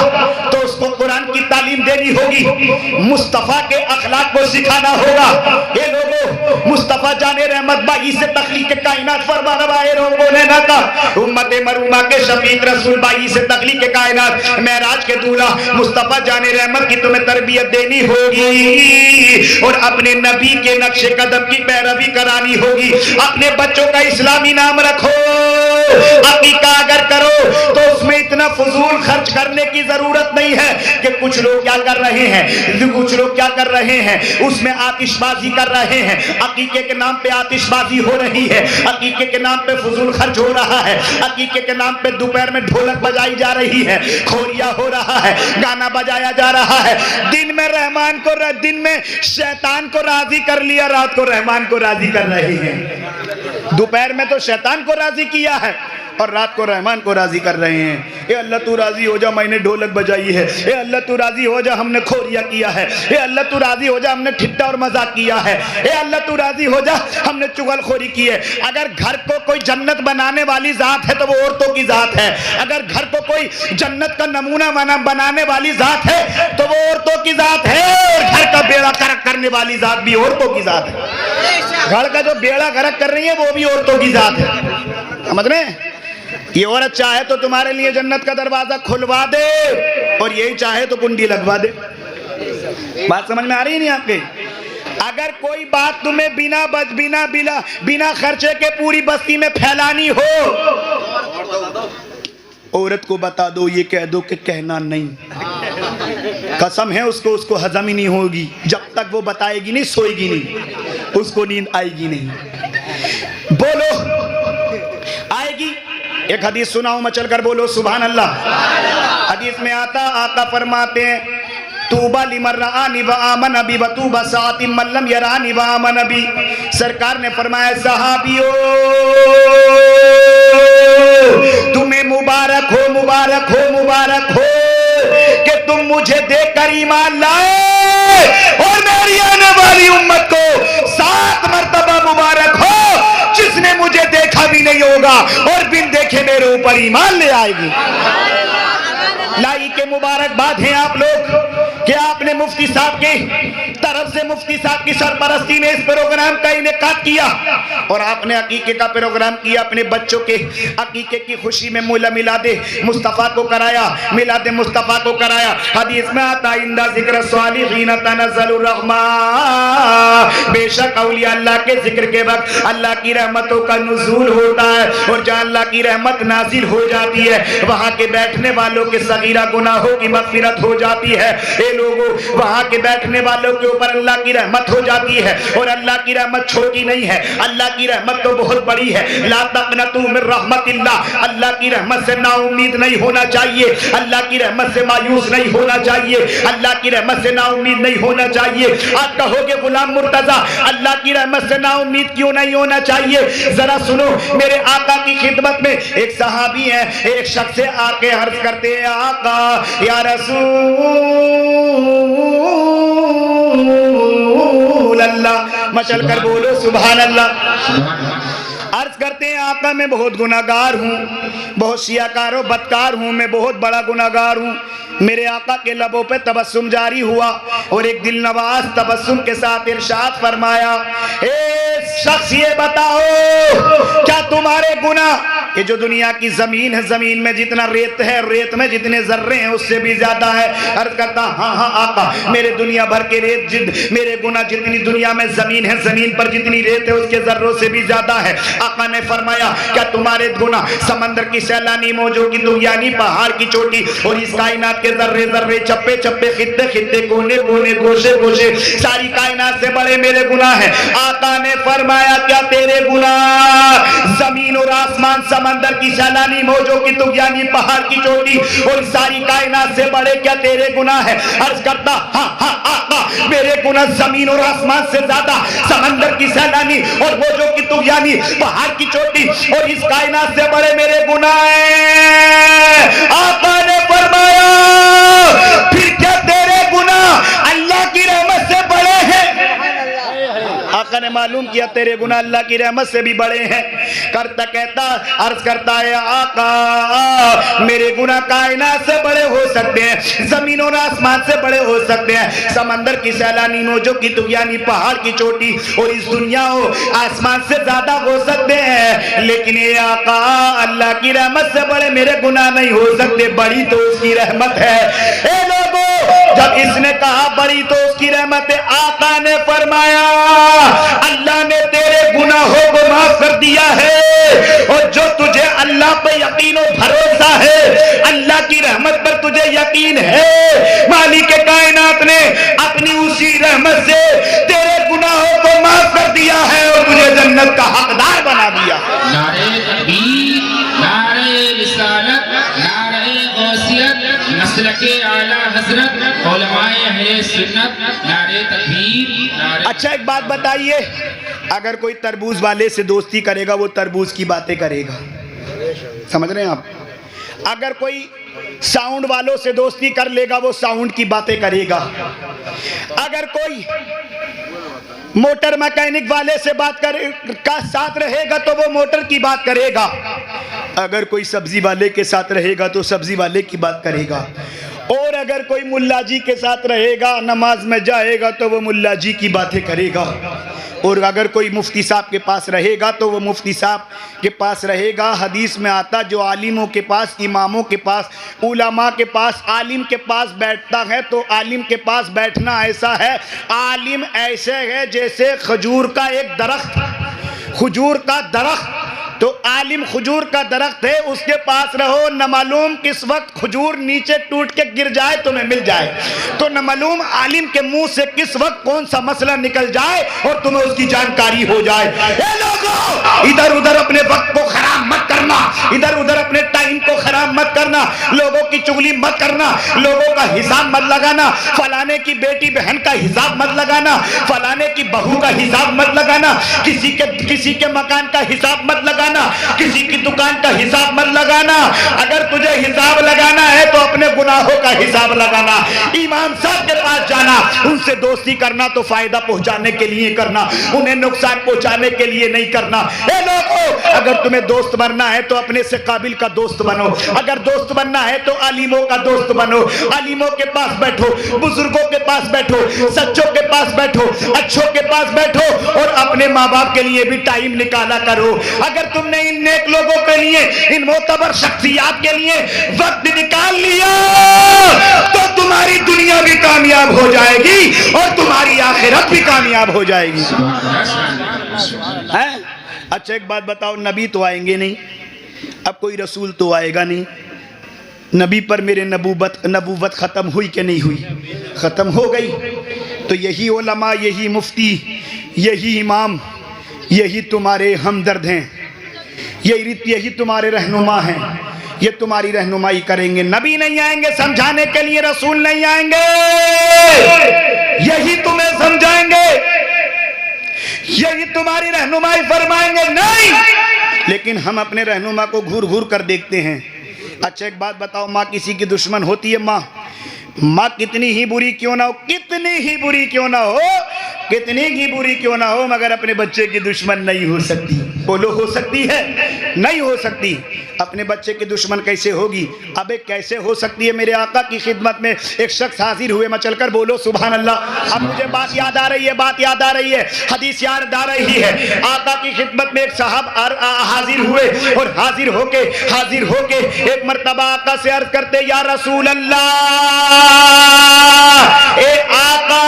तो उसको कुरान की तालीम देनी होगी, मुस्तफा के अखलाक को सिखाना होगा। ये लोगों, मुस्तफा जाने रहमत बाई से तख्लीक कायनात फरमाना वाए लोगों ने ना कहा, उम्मत मरूमा के शफीक रसूल बाई से तख्लीक कायनात, मेराज के दूल्हा मुस्तफा जाने रहमत की तुम्हें तरबियत देनी होगी और अपने नबी के नक्शे कदम की पैरवी करानी होगी। अपने बच्चों का इस्लामी नाम रखो। अकीका अगर करो तो उसमें इतना फजूल खर्च करने की जरूरत नहीं है कि कुछ लोग क्या कर रहे हैं, उसमें आतिशबाजी कर रहे हैं। अकीके के नाम पे आतिशबाजी हो रही है, अकीके के नाम पे फजूल खर्च हो रहा है, अकीके के नाम पे दोपहर में ढोलक बजाई जा रही है, खोरिया हो रहा है, गाना बजाया जा रहा है। दिन में शैतान को राजी कर लिया, रात को रहमान को राजी कर रहे हैं। दोपहर में तो शैतान को राजी किया है और रात को रहमान को राजी कर रहे हैं। ए अल्लाह तू राजी हो जा, मैंने ढोलक बजाई है। ए अल्लाह तू राजी हो जा, हमने खोरिया किया है। ए अल्लाह तू राजी हो जा, हमने ठिट्टा और मजाक किया है। ए अल्लाह तू राजी हो जा, हमने चुगलखोरी की है। अगर घर को कोई जन्नत बनाने वाली जात है तो वो औरतों की जात है। अगर घर को कोई जन्नत का नमूना बनाने वाली जात है तो वो औरतों की जात है। और घर का बेड़ा गर्क करने वाली जात भी औरतों की जात है। घर का जो बेड़ा गर्क कर रही है वो भी औरतों की जात है। समझ रहे हैं? ये औरत चाहे तो तुम्हारे लिए जन्नत का दरवाजा खुलवा दे और यही चाहे तो कुंडी लगवा दे। बात समझ में आ रही है नहीं आपके? अगर कोई बात तुम्हें बिना खर्चे के पूरी बस्ती में फैलानी हो, औरत को बता दो, ये कह दो कि कहना नहीं। कसम है उसको हजम ही नहीं होगी जब तक वो बताएगी नहीं, सोएगी नहीं, उसको नींद आएगी नहीं। बोलो आएगी। एक हदीस सुनाऊं, मैं चलकर बोलो सुभान अल्लाह। हदीस में आता, आका फरमाते हैं, तूबा लिमन रआनी व आमन अबी व तूबा साति मन लम यरानी व आमन अबी। सरकार ने फरमाया, सहाबियों तुम्हें मुबारक हो, मुबारक हो, मुबारक हो कि तुम मुझे देखकर ईमान लाए और मेरी आने वाली उम्मत को 7 मर्तबा मुबारक हो जिसने मुझे देखा भी नहीं होगा और बिन देखे मेरे ऊपर ईमान ले आएगी। लाई के मुबारकबाद हैं आप लोग कि आपने मुफ्ती साहब की तरफ से, मुफ्ती साहब की सरपरस्ती में इस प्रोग्राम का इनेकाद किया और आपने अकीके का प्रोग्राम किया। अपने बच्चों के अकीके की खुशी में मिलादे मुस्तफ़ा को कराया, मिलादे मुस्तफ़ा को कराया। हदीस में आता, इंदा जिक्र सालिहीन तनज़्ज़लुर रहमा, बेशक औलिया अल्लाह के जिक्र के वक्त अल्लाह की रहमतों का नुज़ूल होता है और जहाँ अल्लाह की रहमत नाजिल हो जाती है वहाँ के बैठने वालों के सगीरा गुनाहों की मग़फ़िरत हो जाती है। ये लोगों, वहाँ के बैठने वालों के ऊपर अल्लाह की रहमत हो जाती है और अल्लाह की रहमत छोटी नहीं है, अल्लाह की रहमत तो बहुत बड़ी है। ला तक़नतू मिन रहमतिल्लाह, अल्लाह की रहमत से नाउम्मीद नहीं होना चाहिए, अल्लाह की रहमत से मायूस नहीं होना चाहिए, अल्लाह की रहमत से नाउम्मीद नहीं होना चाहिए। आप कहोगे गुलाम मुर्तजा अल्लाह की रहमत से नाउम्मीद क्यों नहीं होना चाहिए? जरा सुनो, मेरे आका की खिदमत में एक सहाबी है, एक शख्स से आके अर्ज करते हैं, आका या रसूल अल्लाह, मचल कर बोलो सुभान अल्लाह। अर्ज करते हैं, आका मैं बहुत गुनाहगार हूँ, बहुत शियाकार और बदकार हूँ, मैं बहुत बड़ा गुनाहगार हूँ। मेरे आका के लबों पे तबस्सुम जारी हुआ और एक दिल नवाज तबस्सुम के साथ इरशाद फरमाया, ए शख्स ये बताओ क्या तुम्हारे गुनाह कि जो दुनिया की जमीन है, जमीन में जितना रेत है, रेत में जितने जर्रे हैं उससे भी ज्यादा है। अर्ज करता हाँ हाँ आका, मेरे दुनिया भर के रेत, मेरे गुना जितनी दुनिया में जमीन है, जमीन पर जितनी रेत है उसके जर्रों से भी ज्यादा है। आका ने फरमाया क्या तुम्हारे गुना समंदर की सैलानी मौजों की दुनियानी, पहाड़ की चोटी और इस कायनात के जर्रे जर्रे, चप्पे चप्पे, खित्ते खित्ते, कोने कोने, गोशे गोशे, सारी कायनात से बड़े मेरे गुनाह हैं। आका ने फरमाया क्या तेरे गुनाह जमीन और आसमान, समंदर की सैलानी मौजों की दुनियानी, पहाड़ की चोटी और सारी कायनात से बड़े क्या तेरे गुनाह है? अर्ज करता हाँ हाँ आका, मेरे गुनाह जमीन और आसमान से ज्यादा, समंदर की सैलानी और मौजों की दुनियानी, पहाड़ की चोटी और इस कायनात से बड़े मेरे गुनाह हैं। आका ने फरमाया फिर क्या तेरे गुनाह अल्लाह की रहमत से बड़े हैं? आका ने मालूम किया तेरे गुनाह अल्लाह की रहमत से भी बड़े हैं। करता कहता अर्ज करता है आका मेरे गुनाह कायनात से बड़े हो सकते हैं, जमीन और आसमान से बड़े हो सकते हैं, समंदर की सैलानी मौजों की दुनियानी, पहाड़ की चोटी और इस दुनिया और आसमान से ज्यादा हो सकते हैं, लेकिन ये आका अल्लाह की रहमत से बड़े मेरे गुनाह नहीं हो सकते, बड़ी तो उसकी रहमत है। ए लोगों, जब इसने कहा बड़ी तो उसकी रहमत है, आका ने फरमाया अल्लाह ने तेरे गुनाहों को माफ कर दिया है, और जो तुझे अल्लाह पे यकीन और भरोसा है, अल्लाह की रहमत पर तुझे यकीन है, मालिक कायनात ने अपनी उसी रहमत से तेरे गुनाहों को माफ कर दिया है और तुझे जन्नत का हकदार बना दिया। नारे तकबीर, नारे रिसालत, नारे गौसियत, मसलके आला हजरत, उलमाए अहले सुन्नत, नारे तकबीर, नारे। अच्छा एक बात बताइए, अगर कोई तरबूज वाले से दोस्ती करेगा वो तरबूज की बातें करेगा, समझ रहे हैं आप? अगर कोई साउंड वालों से दोस्ती कर लेगा वो साउंड की बातें करेगा। अगर कोई मोटर मैकेनिक वाले से बात का साथ रहेगा तो वो मोटर की बात करेगा। अगर कोई सब्जी वाले के साथ रहेगा तो सब्जी वाले की बात करेगा। और अगर कोई मुल्ला जी के साथ रहेगा, नमाज में जाएगा तो वो मुल्ला जी की बातें करेगा। और अगर कोई मुफ्ती साहब के पास रहेगा तो वो मुफ्ती साहब के पास रहेगा। हदीस में आता जो आलिमों के पास, इमामों के पास, उलमा के पास, आलिम के पास बैठता है तो आलिम के पास बैठना ऐसा है, आलिम ऐसे है जैसे खजूर का एक दरख्त, खजूर का दरख्त, तो आलिम खजूर का दरख्त है, उसके पास रहो, न मालूम किस वक्त खजूर नीचे टूट के गिर जाए तुम्हें मिल जाए, तो न मालूम आलिम के मुंह से किस वक्त कौन सा मसला निकल जाए और तुम्हें उसकी जानकारी हो जाए। ए लोगों, इधर उधर अपने वक्त को खराब मत करना, इधर उधर अपने टाइम को खराब मत करना, लोगों की चुगली मत करना, लोगों का हिसाब मत लगाना, फलाने की बेटी बहन का हिसाब मत लगाना, फलाने की बहू का हिसाब मत लगाना, किसी के मकान का हिसाब मत लगाना, किसी की दुकान का हिसाब मत लगाना। अगर तुझे हिसाब लगाना है तो अपने गुनाहों का हिसाब लगाना। इमाम साहब के पास जाना, उनसे दोस्ती करना तो फायदा पहुंचाने के लिए करना, उन्हें नुकसान पहुंचाने के लिए नहीं करना। ए लोगों, अगर तुम्हें दोस्त बनना है तो अपने से काबिल का दोस्त बनो, अगर दोस्त बनना है तो आलिमों का दोस्त बनो, आलिमों के पास बैठो, बुजुर्गों के पास बैठो, सच्चों के पास बैठो, अच्छों के पास बैठो और अपने माँ बाप के लिए भी टाइम निकाला करो। अगर तुमने इन नेक लोगों के लिए, इन मोतबर शख्सियात के लिए वक्त निकाल लिया तो तुम्हारी दुनिया भी कामयाब हो जाएगी और तुम्हारी आखिरत भी कामयाब हो जाएगी। है? अच्छा एक बात बताओ, नबी तो आएंगे नहीं, अब कोई रसूल तो आएगा नहीं, नबी पर मेरे नबूवत खत्म हुई कि नहीं हुई? खत्म हो गई। तो यही उलमा, यही मुफ्ती, यही इमाम, यही तुम्हारे हमदर्द हैं, यही तुम्हारे रहनुमा हैं, ये तुम्हारी रहनुमाई करेंगे। नबी नहीं आएंगे समझाने के लिए, रसूल नहीं आएंगे, यही तुम्हें समझाएंगे, यही तुम्हारी रहनुमाई फरमाएंगे नहीं। लेकिन हम अपने रहनुमा को घूर घूर कर देखते हैं। अच्छा एक बात बताओ, माँ किसी की दुश्मन होती है? माँ कितनी ही बुरी क्यों ना हो, कितनी ही बुरी क्यों ना हो, कितनी ही बुरी क्यों ना हो, मगर अपने बच्चे की दुश्मन नहीं हो सकती। बोलो हो सकती है? नहीं हो सकती। अपने बच्चे की दुश्मन कैसे होगी? अबे कैसे हो सकती है? मेरे आका की खिदमत में एक शख्स हाजिर हुए, मचलकर बोलो सुभान अल्लाह। अब मुझे बात याद आ रही है, बात याद आ रही है, हदीस याद आ रही है। आका की खिदमत में एक साहब हाजिर हुए और हाजिर होके एक मर्तबा आका से अर्ज करते, या रसूल अल्लाह, ए आका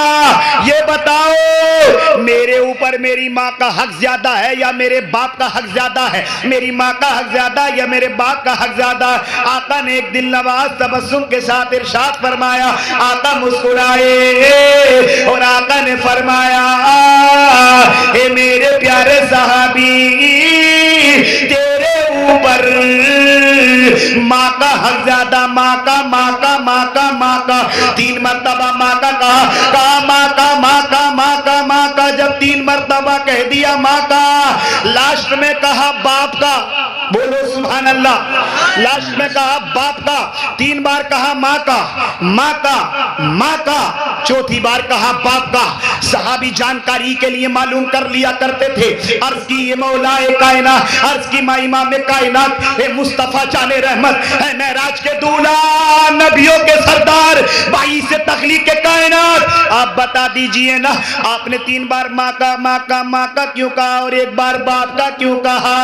ये बताओ मेरे ऊपर मेरी माँ का हक ज्यादा है या मेरे बाप का हक ज्यादा है? मेरी माँ का हक ज्यादा या मेरे बाप का हक ज्यादा? आका ने एक दिल नवाज तबस्सुम के साथ इरशाद फरमाया। आका मुस्कुराए और आका ने फरमाया, ए मेरे प्यारे सहाबी, तेरे ऊपर माँ का हक ज्यादा, माँ का 3 मर्तबा माँ का कहा माँ का। जब 3 मर्तबा कह दिया माँ का, लास्ट में कहा बाप का, बोलो सुभान अल्लाह। लास्ट में कहा बाप का, 3 बार कहा माँ का, चौथी बार कहा बाप का। सहाबी जानकारी के लिए मालूम कर लिया करते थे। अर्ज की ये मौलाए कायनात, अर्ज की माँ इमाम कायनात, हे मुस्तफा जाने रहमत, है मेराज के दूल्हा, नबियों के सरदार, 22 से तखलीक के कायनात, आप बता दीजिए ना, आपने 3 बार माँ का क्यों कहा और 1 बार बाप का क्यों कहा?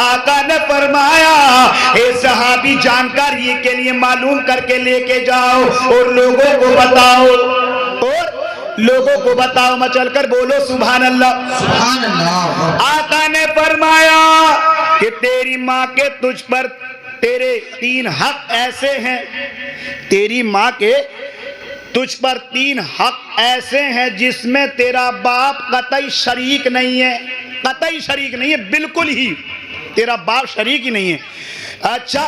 आका ने फरमाया, हे सहाबी जानकारी के लिए मालूम करके लेके जाओ और लोगों को बताओ, मचलकर बोलो सुभान अल्लाह, सुभान अल्लाह। आका ने फरमाया कि तेरी माँ के तुझ पर तेरे 3 हक ऐसे हैं, तेरी माँ के तुझ पर 3 हक ऐसे हैं जिसमें तेरा बाप कतई शरीक नहीं है, कतई शरीक नहीं है, बिल्कुल ही तेरा बाप शरीक ही नहीं है। अच्छा,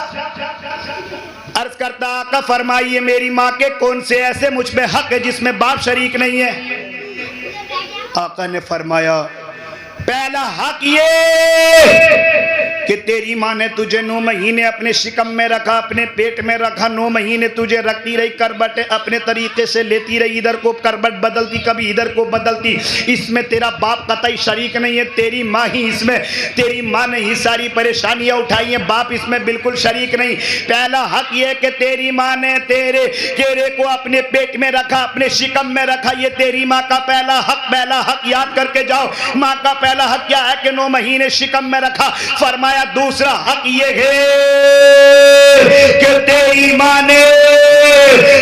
अर्ज करता आका फरमाइए मेरी माँ के कौन से ऐसे मुझ पे हक है जिसमें बाप शरीक नहीं है? आका ने फरमाया, पहला हक ये कि तेरी माँ ने तुझे 9 महीने अपने शिकम में रखा, अपने पेट में रखा, 9 महीने तुझे रखती रही, करबट अपने तरीके से लेती रही, इधर को करबट बदलती, कभी इधर को बदलती, इसमें तेरा बाप कतई शरीक नहीं है, तेरी माँ ही इसमें, तेरी माँ ने ही सारी परेशानियां उठाई हैं, बाप इसमें बिल्कुल शरीक नहीं। पहला हक ये कि तेरी माँ ने तेरे को अपने पेट में रखा, अपने शिकम में रखा, ये तेरी माँ का पहला हक याद करके जाओ। माँ का पहला हक क्या है कि 9 महीने शिकम में रखा। फरमाया दूसरा हक ये है कि तेरी माँ ने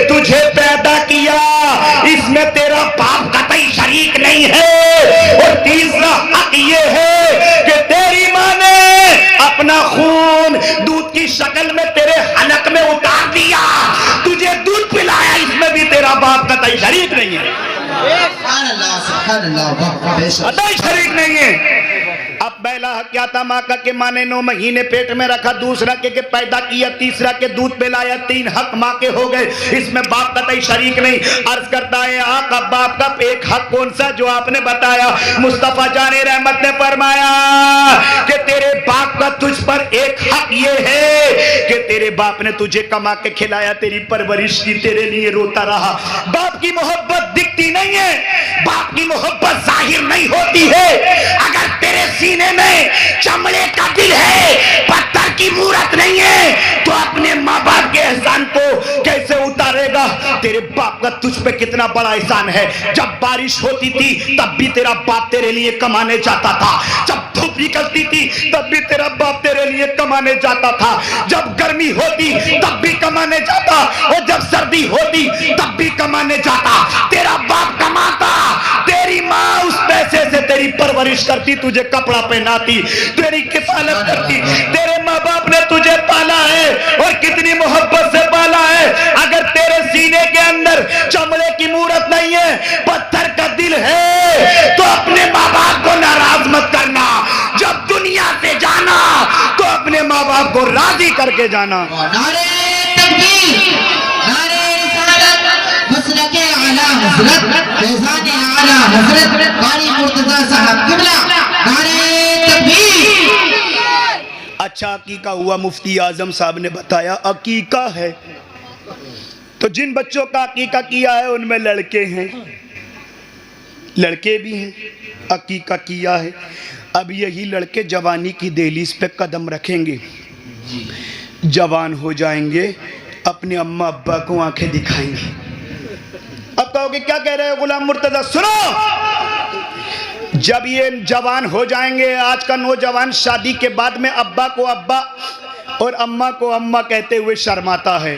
तुझे पैदा किया, इसमें तेरा बाप कतई शरीक नहीं है। और तीसरा हक ये है कि तेरी माँ ने अपना खून दूध की शक्ल में तेरे हलक में उतार दिया, तुझे दूध पिलाया, इसमें भी तेरा बाप कतई शरीक नहीं है, कतई शरीक नहीं है। अब पहला हक क्या था माँ का कि माँ ने 9 महीने पेट में रखा, दूसरा के पैदा किया, तीसरा के दूध पिलाया, 3 हक माँ के हो गए, इसमें बाप कतई शरीक नहीं। अर्ज करता है आका बाप का एक हक कौन सा जो आपने बताया? मुस्तफा जाने रहमत ने फरमाया कि तेरे बाप का तुझ पर एक हक ये है कि तेरे बाप ने तुझे कमा के खिलाया, तेरी परवरिश की, तेरे लिए रोता रहा। बाप की मोहब्बत दिखती नहीं है, बाप की मोहब्बत जाहिर नहीं होती है। अगर तेरे सीने में चमड़े का दिल है, पत्थर की मूरत नहीं है, तो अपने माँ बाप के एहसान को कैसे उतारेगा? तेरे बाप का तुझ पे कितना बड़ा एहसान है। जब बारिश होती थी तब भी तेरा बाप तेरे लिए कमाने जाता था, जब धूप निकलती थी तब भी तेरा बाप तेरे लिए कमाने जाता था, जब गर्मी होती तब भी कमाने जाता, और जब सर्दी होती तब भी कमाने जाता। तेरा बाप कमाता, तेरी माँ उस पैसे से तेरी परवरिश करती, तुझे कपड़ा पहनाती, तेरी किफालत करती। तेरे माँ बाप ने तुझे पाला है और कितनी मोहब्बत से पाला है। अगर तेरे सीने के अंदर चमड़े की मूरत नहीं है, पत्थर का दिल है, तो अपने माँ बाप को नाराज मत करना। जब दुनिया से जाना तो अपने माँ बाप को राजी करके जाना। नारे तकबीर, नारे रिसालत, मसलके आला हज़रत, फैज़ाने आला हज़रत कारी मुर्तज़ा साहब क़िबला, नारे तकबीर। अच्छा अकीका हुआ, मुफ्ती आजम साहब ने बताया अकीका है, तो जिन बच्चों का अकीका किया है उनमें लड़के हैं, लड़के भी हैं, अकीका किया है। अब यही लड़के जवानी की दहलीज पे कदम रखेंगे, जवान हो जाएंगे, अपने अम्मा अब्बा को आंखें दिखाएंगे। अब कहोगे क्या कह रहे हो गुलाम मुर्तजा? सुनो, जब ये जवान हो जाएंगे, आज का नौजवान शादी के बाद में अब्बा को अब्बा और अम्मा को अम्मा कहते हुए शर्माता है।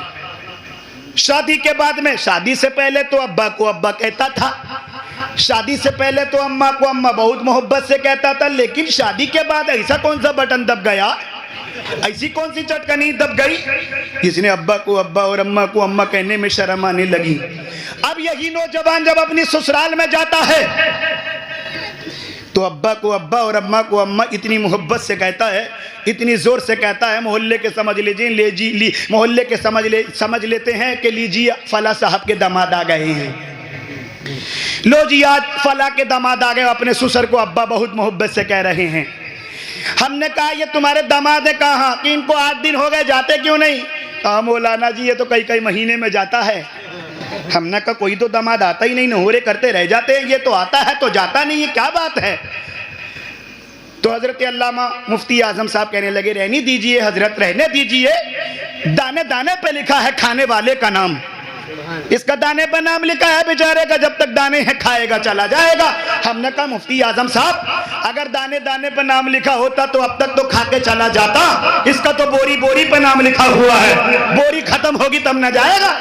शादी के बाद में, शादी से पहले तो अब्बा को अब्बा कहता था, शादी से पहले तो अम्मा को अम्मा बहुत मोहब्बत से कहता था, लेकिन शादी के बाद ऐसा कौन सा बटन दब गया, ऐसी कौन सी चटकनी दब गई, इसने अब्बा को अब्बा और अम्मा को अम्मा कहने में शर्म आने लगी। अब यही नौजवान जब अपनी ससुराल में जाता है तो अब्बा को अब्बा और अम्मा को अम्मा इतनी मोहब्बत से कहता है, इतनी जोर से कहता है, मोहल्ले के समझ लीजिए मोहल्ले के समझ लेते हैं कि लीजिए फला साहब के दामाद आ गए हैं, लो जी आज फला के दामाद आ गए। अपने ससुर को अब्बा बहुत मोहब्बत से कह रहे हैं। हमने कहा ये तुम्हारे दामाद है, कहाँ कि इनको 8 दिन हो गए, जाते क्यों नहीं? कहा मौलाना जी ये तो कई महीने में जाता है। हमने कहा कोई तो दामाद आता ही नहीं, नहोरे करते रह जाते हैं, ये तो आता है तो जाता नहीं है, क्या बात है? तो हजरत अल्लामा मुफ्ती आजम साहब कहने लगे रहने दीजिए हजरत, रहने दीजिए, दाने दाने पे लिखा है खाने वाले का नाम, इसका दाने पर नाम लिखा है बेचारे का, जब तक दाने हैं खाएगा चला जाएगा। हमने कहा मुफ्ती आजम साहब अगर दाने दाने पर नाम लिखा होता तो अब तक तो खा के चला जाता, इसका तो बोरी बोरी पर नाम लिखा हुआ है, बोरी खत्म होगी तब न जाएगा।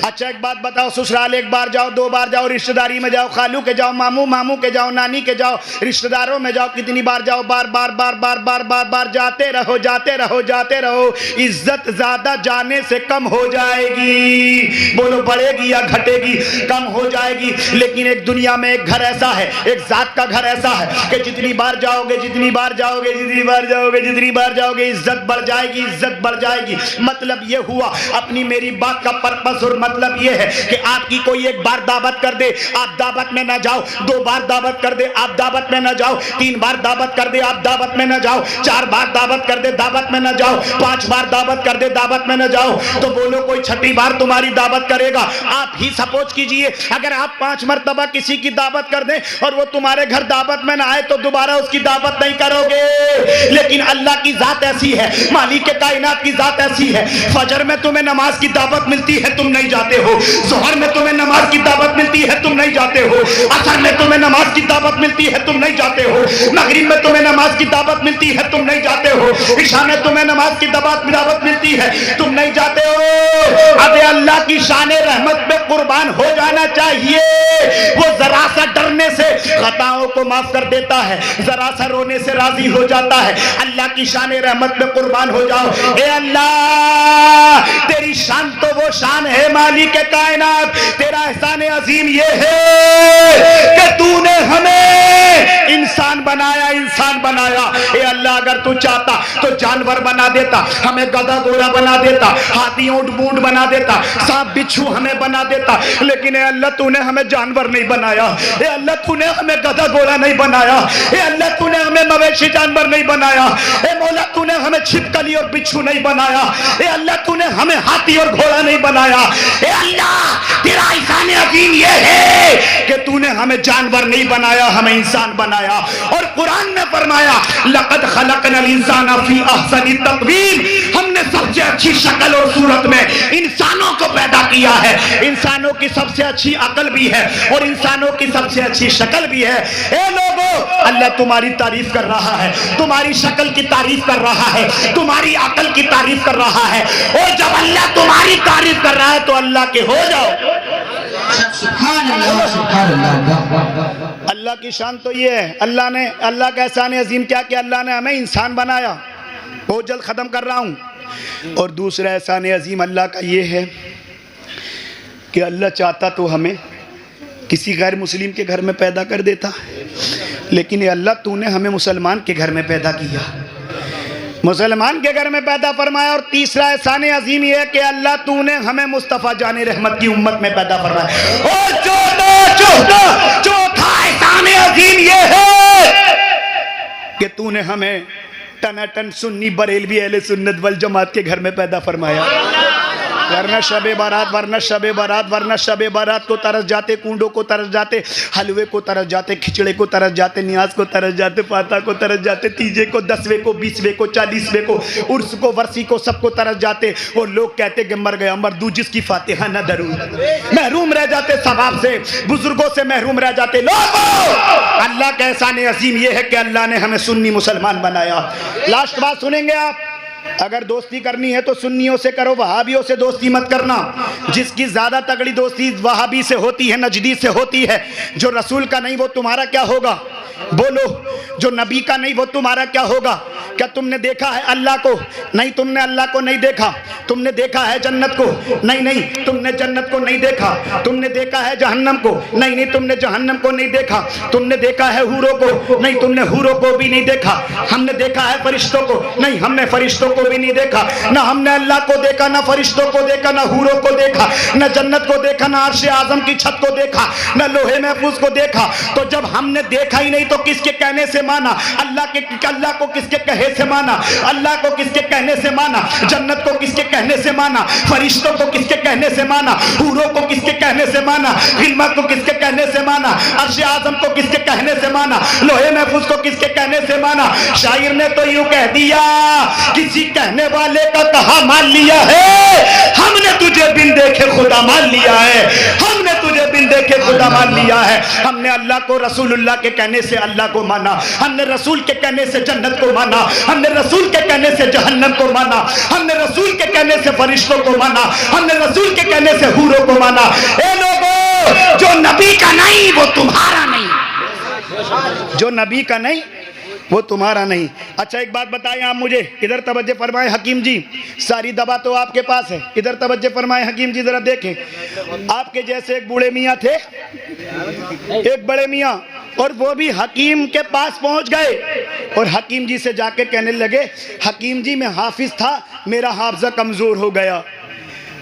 अच्छा एक बात बताओ, ससुराल एक बार जाओ, 2 बार जाओ, रिश्तेदारी में जाओ, खालू के जाओ, मामू के जाओ, नानी के जाओ, रिश्तेदारों में जाओ, कितनी बार जाओ? बार बार बार बार बार बार बार जाते रहो, जाते रहो, जाते रहो। इज्जत ज्यादा जाने से कम हो जाएगी, बोलो बढ़ेगी या घटेगी? कम हो जाएगी। लेकिन एक दुनिया में एक घर ऐसा है, एक जात का घर ऐसा है कि जितनी बार जाओगे, जितनी बार जाओगे, जितनी बार जाओगे, जितनी बार जाओगे, इज्जत बढ़ जाएगी, इज्जत बढ़ जाएगी। मतलब ये हुआ, अपनी मेरी बात का पर्पस और मतलब ये है कि आपकी कोई एक बार दावत कर दे, आप दावत में ना जाओ, 2 बार दावत कर दे, आप दावत में ना जाओ, 3 बार दावत कर दे, आप दावत में ना जाओ, 4 बार दावत कर दे, दावत में ना जाओ, 5 बार दावत कर दे, दावत में ना जाओ, तो बोलो कोई 6ठी बार तुम्हारी दावत करेगा? आप ही सपोज कीजिए अगर आप 5 मरतबा किसी की दावत कर दें और वो तुम्हारे घर दावत में ना आए तो दोबारा उसकी दावत नहीं करोगे। लेकिन अल्लाह की जात ऐसी है, मालिक के कायनात की जात ऐसी है, फजर में तुम्हें नमाज की दावत मिलती है, तुम नहीं जाते हो, ज़ोहर में तुम्हें नमाज की दावत मिलती है, तुम नहीं जाते हो, असर में तुम्हें नमाज की दावत मिलती है, तुम नहीं जाते हो, मगरिब में तुम्हें नमाज की दावत मिलती है, तुम नहीं जाते हो, इशा में तुम्हें नमाज की दावत मिलती है, तुम नहीं जाते हो। अब अल्लाह की शान रहमत में कुर्बान हो जाना चाहिए। वो जरा सा डरने से खताओं को माफ कर देता है, जरा सा रोने से राजी हो जाता है। अल्लाह की शान रहमत में कुर्बान हो जाओ। ए अल्लाह तेरी शान तो वो शान है मालिक के कायनात, तेरा एहसान अजीम ये है कि तूने हमें इंसान बनाया, इंसान बनाया। ए अल्लाह अगर तू चाहता तो जानवर बना देता, हमें गधा घोड़ा बना देता, हाथी ऊंट बूढ़ बना देता, सांप बिच्छू हमें बना देता, लेकिन ए अल्लाह तूने हमें जानवर नहीं बनाया। ए अल्लाह तूने हमें गधा घोड़ा नहीं बनाया। ए अल्लाह तूने हमें मवेशी जानवर नहीं बनाया। ए मौला तूने हमें छिपकली और बिच्छू नहीं बनाया। ए अल्लाह तूने हमें हाथी और घोड़ा नहीं बनाया। ए अल्लाह तेरा एहसान अजीम ये है कि तूने हमें जानवर नहीं बनाया, हमें इंसान बनाया। और कुरान में फरमाया लक़द खलक़नल इंसाना फी अहसनी तक़वीम, हमने सबसे अच्छी शक्ल और सूरत में इंसानों को पैदा किया है। इंसानों की सबसे अच्छी अकल भी है और इंसानों की सबसे अच्छी शक्ल भी है। ए लोगों, अल्लाह तुम्हारी तारीफ कर रहा है, तुम्हारी शक्ल की तारीफ कर रहा है, तुम्हारी अकल की तारीफ कर रहा है। और जब अल्लाह तुम्हारी तारीफ कर रहा है तो अल्लाह के हो जाओ। सुभान अल्लाह, सुभान अल्लाह। अल्लाह की शान तो ये है, अल्लाह ने, अल्लाह का एहसान अजीम क्या कि अल्लाह ने हमें इंसान बनाया। बहुत जल्द खत्म कर रहा हूँ। और दूसरा एहसान अजीम अल्लाह का ये है कि अल्लाह चाहता तो हमें किसी गैर मुस्लिम के घर में पैदा कर देता, लेकिन अल्लाह तूने हमें मुसलमान के घर में पैदा किया, मुसलमान के घर में पैदा फरमाया। और तीसरा एहसान अजीम यह है कि अल्लाह तूने हमें मुस्तफ़ा जाने रहमत की उम्मत में पैदा फरमाया। और चौथा एहसान अजीम यह है कि तूने हमें टनाटन सुन्नी बरेलवी अहले सुन्नत वल जमात के घर में पैदा फरमाया। वरना शबे बारात, वरना शबे बारात, वरना शबे बारात को तरस जाते, कूंडों को तरस जाते, हलवे को तरस जाते, खिचड़े को तरस जाते, न्याज को तरस जाते, पाता को तरस जाते, तीजे को, 10वें को, 20वें को, 40वें को, उर्स को, वर्सी को, सबको तरस जाते। और लोग कहते कि मर गया मरदू जिसकी फातिहा न दरूद, महरूम रह जाते सवाब से, बुजुर्गों से महरूम रह जाते। लोगों, अल्लाह का एहसान अजीम ये है कि अल्लाह ने हमें सुन्नी मुसलमान बनाया। लास्ट बात सुनेंगे आप, अगर दोस्ती करनी है तो सुन्नियों से करो, वहाबियों से दोस्ती मत करना। जिसकी ज्यादा तगड़ी दोस्ती वहाबी से होती है, नजदी से होती है। जो रसूल का नहीं वो तुम्हारा क्या होगा? बोलो, जो नबी का नहीं वो तुम्हारा क्या होगा? क्या तुमने देखा है अल्लाह को? नहीं, तुमने अल्लाह को नहीं देखा। तुमने देखा है जन्नत को? नहीं नहीं, तुमने जन्नत को नहीं देखा। तुमने देखा है जहन्नम को? नहीं नहीं, तुमने जहन्नम को नहीं देखा। तुमने देखा है हूरों को? नहीं, तुमने हूरों को भी नहीं देखा। हमने देखा है फरिश्तों को? नहीं, हमने फरिश्तों को भी नहीं देखा। ना हमने अल्लाह को देखा, ना फरिश्तों को देखा, ना हूरों को देखा, ना जन्नत को देखा, ना अर्श आजम की छत को देखा, ना लोहे महफूज को देखा। तो जब हमने देखा ही नहीं तो किसके कहने से माना? अल्लाह को किसके कहे से माना? अल्लाह को किसके कहने से माना? जन्नत को किसके कहने से माना? फरिश्तों को किसके कहने से माना? हूरों को किसके कहने से माना? गिलमा को किसके कहने से माना? अर्श आजम को किसके कहने से माना? लोहे महफूज को किसके कहने से माना? शायर ने तो यूं कह दिया, किसी कहने वाले का कहा मान लिया है, हमने तुझे बिन देखे खुदा मान लिया है। हमने तुझे बिन देखे खुदा मान लिया है। हमने अल्लाह को रसूलुल्लाह के कहने से अल्लाह को माना, हमने रसूल के कहने से जन्नत को माना, हमने रसूल के कहने से जहन्नम को माना, हमने रसूल के कहने से फरिश्तों को माना, हमने रसूल के कहने से हूरों को माना। ए लोगों, जो नबी का नहीं वो तुम्हारा नहीं, जो नबी का नहीं वो तुम्हारा नहीं। अच्छा एक बात बताएं आप मुझे, इधर तवज्जो फरमाएं हकीम जी, सारी दवा तो आपके पास है, इधर तवज्जो फरमाएं हकीम जी, जरा देखें। आपके जैसे एक बूढ़े मियाँ थे, एक बड़े मियाँ, और वो भी हकीम के पास पहुंच गए और हकीम जी से जाके कहने लगे, हकीम जी मैं हाफिज था, मेरा हाफजा कमजोर हो गया।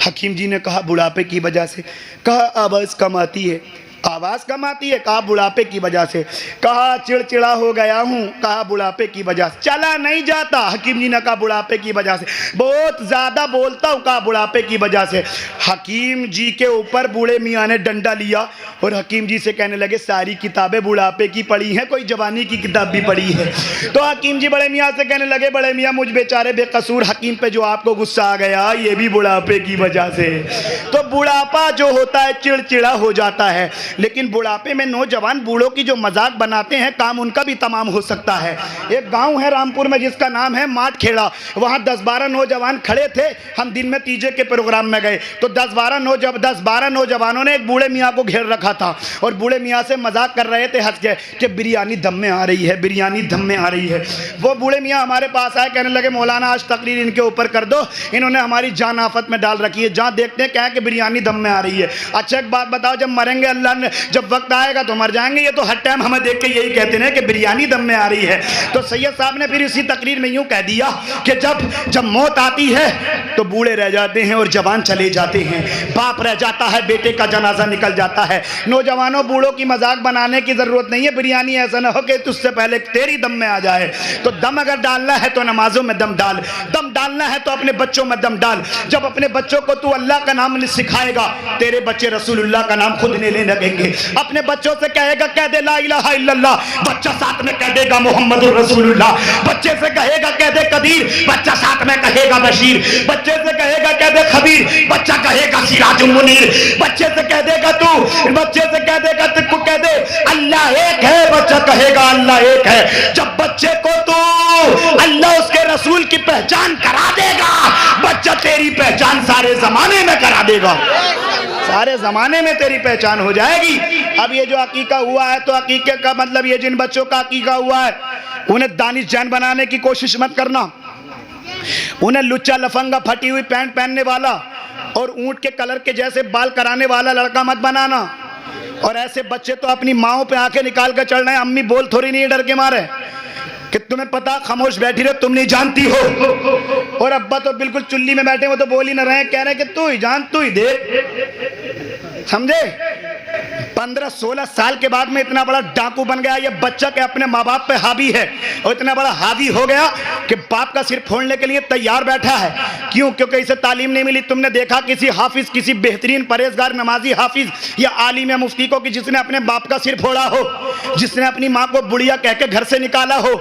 हकीम जी ने कहा बुढ़ापे की वजह से? कहा आवाज़ कम आती है। आवाज़ कम आती है? कहा बुढ़ापे की वजह से। कहा चिड़चिड़ा हो गया हूँ। कहा बुढ़ापे की वजह से। चला नहीं जाता। हकीम जी ने कहा बुढ़ापे की वजह से। बहुत ज़्यादा बोलता हूँ। कहा बुढ़ापे की वजह से। हकीम जी के ऊपर बूढ़े मियाँ ने डंडा लिया और हकीम जी से कहने लगे सारी किताबें बुढ़ापे की पढ़ी हैं, कोई जवानी की किताब भी पढ़ी है? तो हकीम जी बड़े मियाँ से कहने लगे, बड़े मियाँ मुझ बेचारे बेकसूर हकीम पे जो आपको गुस्सा आ गया, ये भी बुढ़ापे की वजह से। तो बुढ़ापा जो होता है चिड़चिड़ा हो जाता है, लेकिन बुढ़ापे में नौजवान बूढ़ों की जो मजाक बनाते हैं, काम उनका भी तमाम हो सकता है। एक गांव है रामपुर में जिसका नाम है माटखेड़ा, वहां 10-12 नौजवान खड़े थे। हम दिन में तीजे के प्रोग्राम में गए तो 10-12 नौजवानों ने एक बूढ़े मियाँ को घेर रखा था और बूढ़े मियाँ से मजाक कर रहे थे हंस के कि बिरयानी दम में आ रही है, बिरयानी दम में आ रही है। वो बूढ़े मियाँ हमारे पास आए, कहने लगे मौलाना आज तकरीर इनके ऊपर कर दो, इन्होंने हमारी जान आफत में डाल रखी है, जहाँ देखते हैं क्या है कि बिरयानी दम में आ रही है। अच्छा एक बात बताओ, जब मरेंगे अल्लाह ने, जब वक्त आएगा तो मर जाएंगे, ये तो हर टाइम हमें देख के यही कहते हैं कि बिरयानी दम में आ रही है। तो सैयद साहब ने फिर इसी तकरीर में यूं कह दिया कि जब मौत आती है तो बूढ़े रह जाते हैं और जवान चले जाते हैं, बाप रह जाता है, बेटे का जनाजा निकल जाता है। नौजवानों बूढ़ों की मजाक बनाने की जरूरत नहीं है, बिरयानी ऐसा ना हो कि तुझसे पहले तेरी दम में आ जाए। तो दम अगर डालना है तो नमाजों में दम डाल, दम डालना है तो अपने बच्चों में दम डाल। जब अपने बच्चों को तू अल्लाह का नाम सिखाएगा, तेरे बच्चे रसूलुल्लाह का नाम खुद लेने लगेंगे। अपने बच्चों से कहेगा कह दे ला इलाहा इल्लल्लाह, बच्चा साथ में कह देगा मोहम्मदुर रसूलुल्लाह। बच्चे से कहेगा कह दे कदीर, बच्चा साथ में कहेगा बशीर। बच्चे से कहेगा कह दे खबीर, बच्चा कहेगा सिराजुल मुनीर। बच्चे से कह देगा तू, बच्चे से कह देगा तू कह दे अल्लाह एक है, बच्चा कहेगा अल्लाह एक है। जब बच्चे को तू अल्लाह उसके रसूल की पहचान करा देगा, बच्चा तेरी पहचान सारे जमाने में करा देगा, सारे जमाने में तेरी पहचान हो जाएगी। अब ये जो अकीका हुआ है, तो अकीके का मतलब ये जिन बच्चों का अकीका हुआ है उन्हें दानिश जान बनाने की कोशिश मत करना, उन्हें लुच्चा लफंगा फटी हुई पैंट पहनने वाला और ऊंट के कलर के जैसे बाल कराने वाला लड़का मत बनाना। और ऐसे बच्चे तो अपनी माओ पे आंखें निकाल कर चल रहे हैं, अम्मी बोल थोड़ी नहीं है डर के मारे कि तुम्हें पता, खामोश बैठी रहे, तुम नहीं जानती हो। और अब्बा तो बिल्कुल चुल्ली में बैठे, वो तो बोल ही ना रहे, कह रहे कि तू ही जान, तू ही देख। समझे? 15-16 साल के बाद में इतना बड़ा डाकू बन गया ये बच्चा के अपने माँ बाप पे हावी है, और इतना बड़ा हावी हो गया कि बाप का सिर फोड़ने के लिए तैयार बैठा है। क्यों? क्योंकि इसे तालीम नहीं मिली। तुमने देखा किसी हाफिज, किसी बेहतरीन परहेजगार नमाजी हाफिज या आलिम या मुफ्ती को कि जिसने अपने बाप का सिर फोड़ा हो, जिसने अपनी माँ को बुढ़िया कह के घर से निकाला हो?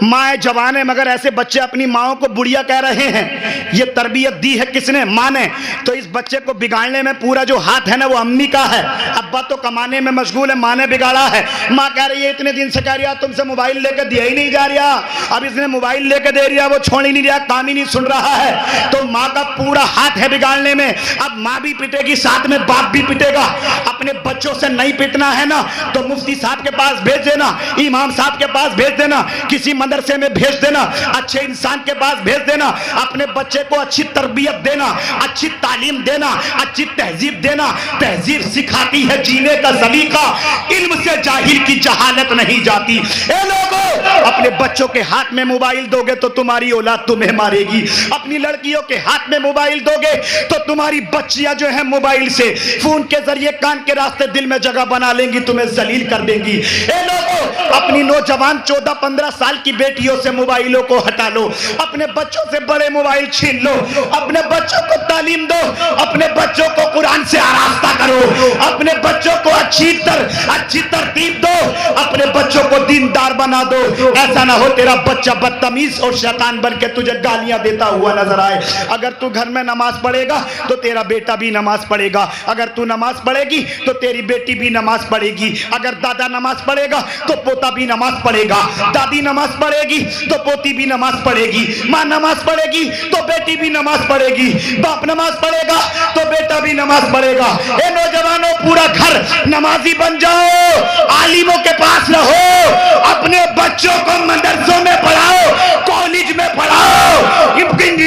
माँ जवान है मगर ऐसे बच्चे अपनी माओ को बुढ़िया कह रहे हैं। ये तरबियत दी है किसने? माँ ने। तो इस बच्चे को बिगाड़ने में पूरा जो हाथ है ना वो अम्मी का है। अब्बा तो कमाने में मशगूल है, माँ ने बिगाड़ा है। माँ कह रही है इतने दिन से कह रही है तुमसे मोबाइल लेकर दिया ही नहीं जा रहा, अब इसने मोबाइल लेकर दे रहा, वो छोड़ ही नहीं रहा, काम ही नहीं सुन रहा है। तो माँ का पूरा हाथ है बिगाड़ने में। अब माँ भी पिटेगी, साथ में बाप भी पिटेगा। अपने बच्चों से नहीं पिटना है ना तो मुफ्ती साहब के पास भेज देना, इमाम साहब के पास भेज देना, किसी मदरसे में भेज देना, अच्छे इंसान के पास भेज देना। अपने बच्चे को अच्छी तरबियत देना, अच्छी तालीम देना, अच्छी तहजीब देना। तहजीब सिखाती है जीने का सलीका, इल्म से जाहिल की जहालत नहीं जाती। ए लोगों, अपने बच्चों के हाथ में मोबाइल दोगे तो तुम्हारी औलाद तुम्हें मारेगी। अपनी लड़कियों के हाथ में मोबाइल दोगे तो तुम्हारी बच्चियां जो है मोबाइल से फोन के जरिए कान के रास्ते दिल में जगह बना लेंगी, तुम्हें जलील कर देंगी। ए लोगों, अपनी नौजवान 14-15 साल की बेटियों से मोबाइलों को हटा लो, अपने बच्चों से बड़े मोबाइल छीन लो, अपने बच्चों को तालीम दो, अपने बच्चों को कुरान से आरास्ता करो, अपने बच्चों को अच्छी तरतीब दो, अपने बच्चों को दीनदार बना दो। ऐसा ना हो तेरा बच्चा बदतमीज और शैतान बन के तुझे गालियां देता हुआ नजर आए। अगर तू घर में नमाज पढ़ेगा तो तेरा बेटा भी नमाज पढ़ेगा, अगर तू नमाज पढ़ेगी तो तेरी बेटी भी नमाज पढ़ेगी, अगर दादा नमाज पढ़ेगा तो पोता भी नमाज पढ़ेगा, दादी नमाज पढ़ेगी तो पोती भी नमाज पढ़ेगी, माँ नमाज पढ़ेगी तो बेटी भी नमाज पढ़ेगी, बाप नमाज पढ़ेगा तो बेटा भी नमाज पढ़ेगा। ए नौजवानों, पूरा घर नमाजी बन जाओ, आलिमों के पास रहो, अपने बच्चों को मदरसों में पढ़ाओ, कॉलेज में पढ़ाओ,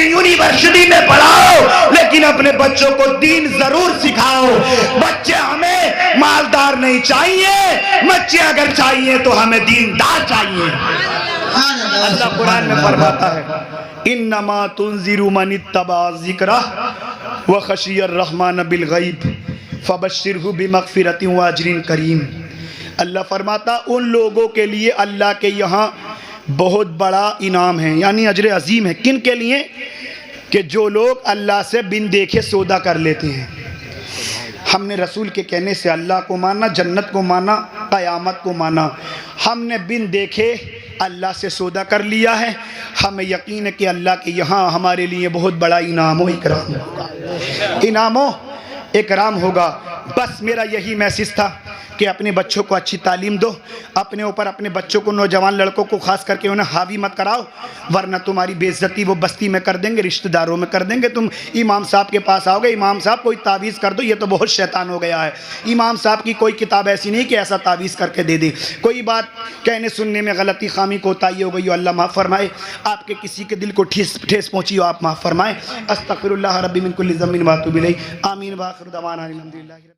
यूनिवर्सिटी में पढ़ाओ, लेकिन अपने बच्चों को दीन जरूर सिखाओ। बच्चे हमें मालदार नहीं चाहिए, बच्चे अगर चाहिए तो हमें दीनदार चाहिए। अल्लाह कुरान में फरमाता है इन्नमा तुनज़िरु मन इत्तबा ज़िक्रा व खशियर रहमान बिल गैब फबश्शिरहु बिमग़फ़िरतिन व अज्रिन करीम। अल्लाह फरमाता उन लोगों के लिए अल्लाह के यहाँ बहुत बड़ा इनाम है, यानी अजर अजीम है। किन के लिए? कि जो लोग अल्लाह से बिन देखे सौदा कर लेते हैं। हमने रसूल के कहने से अल्लाह को माना, जन्नत को माना, क़यामत को माना। हमने बिन देखे अल्लाह से सौदा कर लिया है। हमें यकीन है कि अल्लाह के यहाँ हमारे लिए बहुत बड़ा इनाम इकराम होगा, इनामो इकराम होगा। बस मेरा यही मैसेज था कि अपने बच्चों को अच्छी तालीम दो, अपने ऊपर अपने बच्चों को, नौजवान लड़कों को खास करके उन्हें हावी मत कराओ, वरना तुम्हारी बेइज्जती वो बस्ती में कर देंगे, रिश्तेदारों में कर देंगे। तुम इमाम साहब के पास आओगे, इमाम साहब कोई तावीज़ कर दो, ये तो बहुत शैतान हो गया है। इमाम साहब की कोई किताब ऐसी नहीं कि ऐसा तावीज़ करके दे दे। कोई बात कहने सुनने में गलती खामी कोताही हो गई हो, अल्लाह माफ़ फरमाए। आपके किसी के दिल को ठेस पहुँची हो, आप माफ़ फरमाए। अस्तग़फिरुल्लाह रब्बी मिन कुल्लि ज़म्बिन व अतूबु इलैह। आमीन व आखिरु दवाना अनिल हम्दुलिल्लाह।